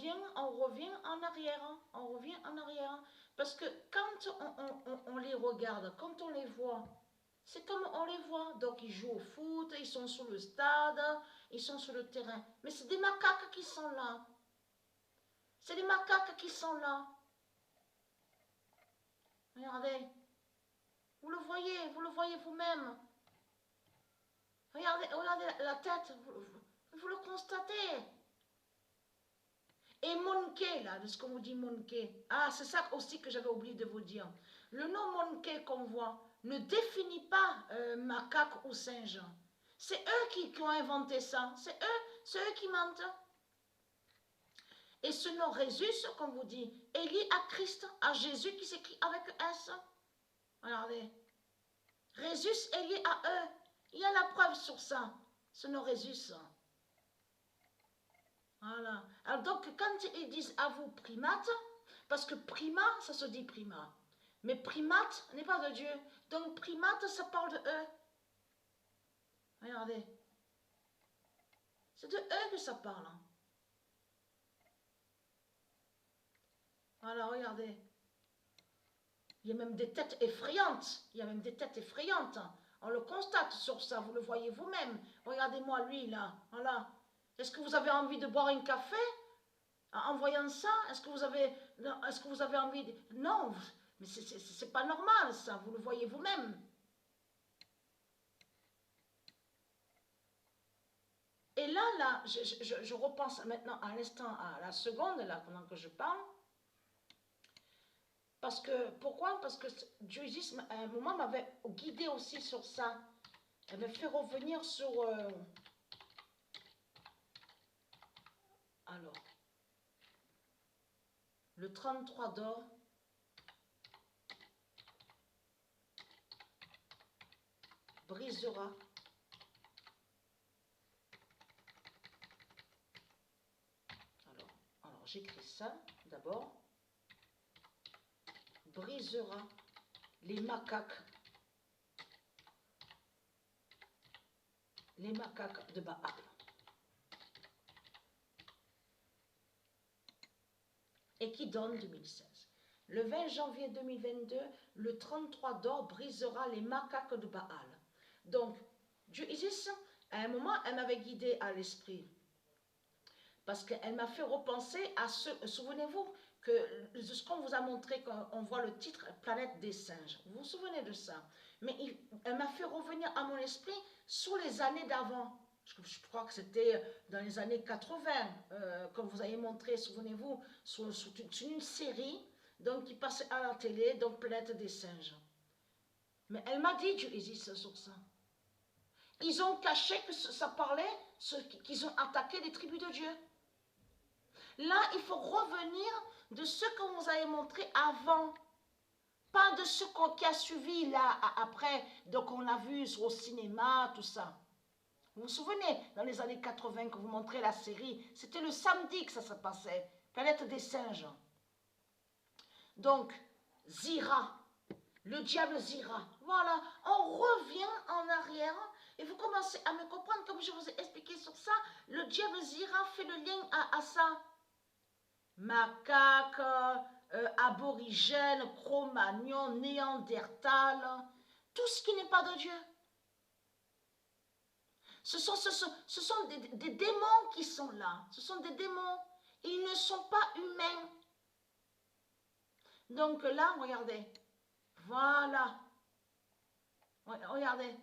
revient en arrière, hein. On revient en arrière. Parce que quand on les regarde, quand on les voit, c'est comme on les voit. Donc ils jouent au foot, ils sont sur le stade, ils sont sur le terrain. Mais c'est des macaques qui sont là. C'est des macaques qui sont là. Regardez. Vous le voyez vous-même. Regardez la tête, vous le constatez. Et Monkey, là, de ce qu'on vous dit Monkey. Ah, c'est ça aussi que j'avais oublié de vous dire. Le nom Monkey qu'on voit ne définit pas macaque ou singe. C'est eux qui ont inventé ça. C'est eux qui mentent. Et ce nom Résus, comme vous dit, est lié à Christ, à Jésus qui s'écrit avec S. Regardez. Résus est lié à eux. Il y a la preuve sur ça. Ce nom Résus. Voilà. Alors donc, quand ils disent à vous primate, parce que prima, ça se dit prima. Mais primate n'est pas de Dieu. Donc primate, ça parle de eux. Regardez. C'est de eux que ça parle. Voilà, regardez. Il y a même des têtes effrayantes. Il y a même des têtes effrayantes. On le constate sur ça, vous le voyez vous-même. Regardez-moi lui, là. Voilà. Est-ce que vous avez envie de boire un café en voyant ça? Est-ce que vous avez envie de... Non, mais c'est pas normal, ça. Vous le voyez vous-même. Et là, je repense maintenant à l'instant, à la seconde, là, pendant que je parle. Parce que, pourquoi? Parce que Dieu, à un moment, m'avait guidé aussi sur ça. Elle m'a fait revenir sur... alors, le 33 d'or. Brisera. Alors j'écris ça d'abord. Brisera les macaques de Baal. Et qui donne 2016. Le 20 janvier 2022, le 33 d'or brisera les macaques de Baal. Donc, Dieu Isis, à un moment, elle m'avait guidé à l'esprit. Parce qu'elle m'a fait repenser à ce... Souvenez-vous que ce qu'on vous a montré, quand on voit le titre « Planète des singes ». Vous vous souvenez de ça? Mais elle m'a fait revenir à mon esprit sur les années d'avant. Je crois que c'était dans les années 80, comme vous avez montré, souvenez-vous, sur une série donc, qui passait à la télé, donc Planète des singes. Mais elle m'a dit, Dieu existe sur ça. Ils ont caché que ça parlait, qu'ils ont attaqué les tribus de Dieu. Là, il faut revenir de ce qu'on vous avait montré avant. Pas de ce qui a suivi là, après, donc on a vu au cinéma, tout ça. Vous vous souvenez, dans les années 80, que vous montrez la série, c'était le samedi que ça se passait, Planète des singes. Donc, Zira, le diable Zira. Voilà, on revient en arrière et vous commencez à me comprendre, comme je vous ai expliqué sur ça, le diable Zira fait le lien à ça. Macaque, aborigène, Cro-Magnon, Néandertal, tout ce qui n'est pas de Dieu. Ce sont des démons qui sont là. Ce sont des démons. Ils ne sont pas humains. Donc là, regardez. Voilà. Regardez.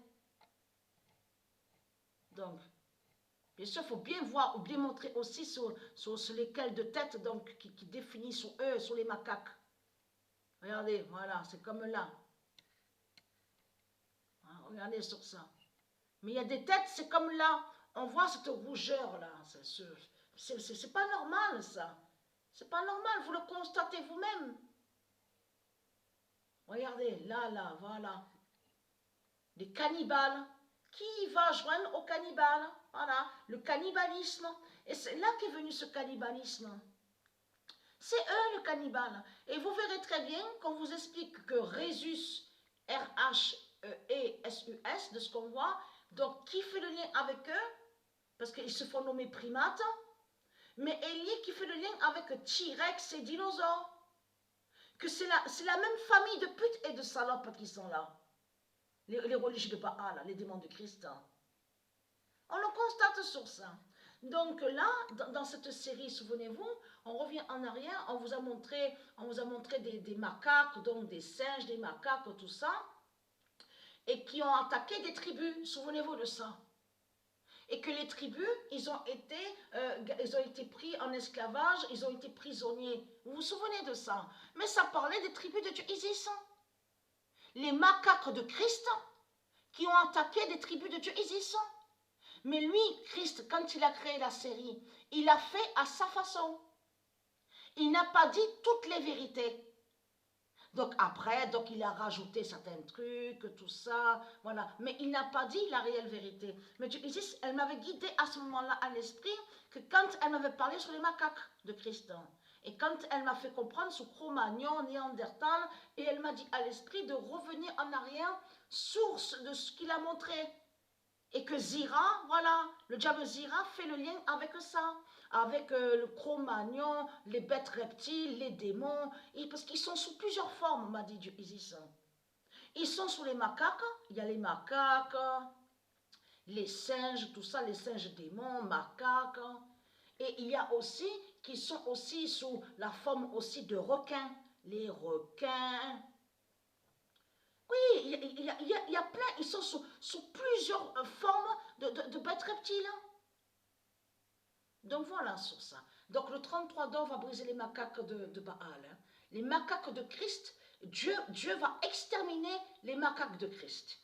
Donc, bien sûr, il faut bien voir ou bien montrer aussi sur lesquels de tête donc, qui définit sur eux, sur les macaques. Regardez, voilà, c'est comme là. Regardez sur ça. Mais il y a des têtes, c'est comme là. On voit cette rougeur-là. C'est pas normal, ça. C'est pas normal, vous le constatez vous-même. Regardez, là, voilà. Les cannibales. Qui va joindre au cannibale? Voilà, le cannibalisme. Et c'est là qu'est venu ce cannibalisme. C'est eux le cannibale. Et vous verrez très bien qu'on vous explique que Résus, R-H-E-S-U-S, de ce qu'on voit, donc qui fait le lien avec eux? Parce qu'ils se font nommer primates. Mais Élie qui fait le lien avec T-Rex et dinosaures. Que c'est la même famille de putes et de salopes qui sont là. Les religieux de Baal, les démons de Christ. On le constate sur ça. Donc là, dans cette série, souvenez-vous, on revient en arrière, on vous a montré des macaques, donc des singes, des macaques, tout ça, et qui ont attaqué des tribus, souvenez-vous de ça. Et que les tribus, ils ont été pris en esclavage, ils ont été prisonniers. Vous vous souvenez de ça? Mais ça parlait des tribus de Dieu Isis. Les macaques de Christ qui ont attaqué des tribus de Dieu Isis. Mais lui, Christ, quand il a créé la série, il a fait à sa façon. Il n'a pas dit toutes les vérités. Donc après, il a rajouté certains trucs, tout ça, voilà. Mais il n'a pas dit la réelle vérité. Mais Isis, elle m'avait guidée à ce moment-là à l'esprit que quand elle m'avait parlé sur les macaques de Christ, et quand elle m'a fait comprendre sur Cro-Magnon, Néandertal, et elle m'a dit à l'esprit de revenir en arrière, source de ce qu'il a montré. Et que Zira, voilà, le diable Zira fait le lien avec ça, avec le Cro-Magnon, les bêtes reptiles, les démons, parce qu'ils sont sous plusieurs formes, m'a dit Dieu Isis. Ils sont sous les macaques, il y a les macaques, les singes, tout ça, les singes démons, macaques, et il y a aussi qui sont aussi sous la forme aussi de requins, les requins. Oui, il y a plein, ils sont sous plusieurs formes de bêtes reptiles. Donc voilà sur ça. Donc le 33 d'or va briser les macaques de Baal. Les macaques de Christ, Dieu va exterminer les macaques de Christ.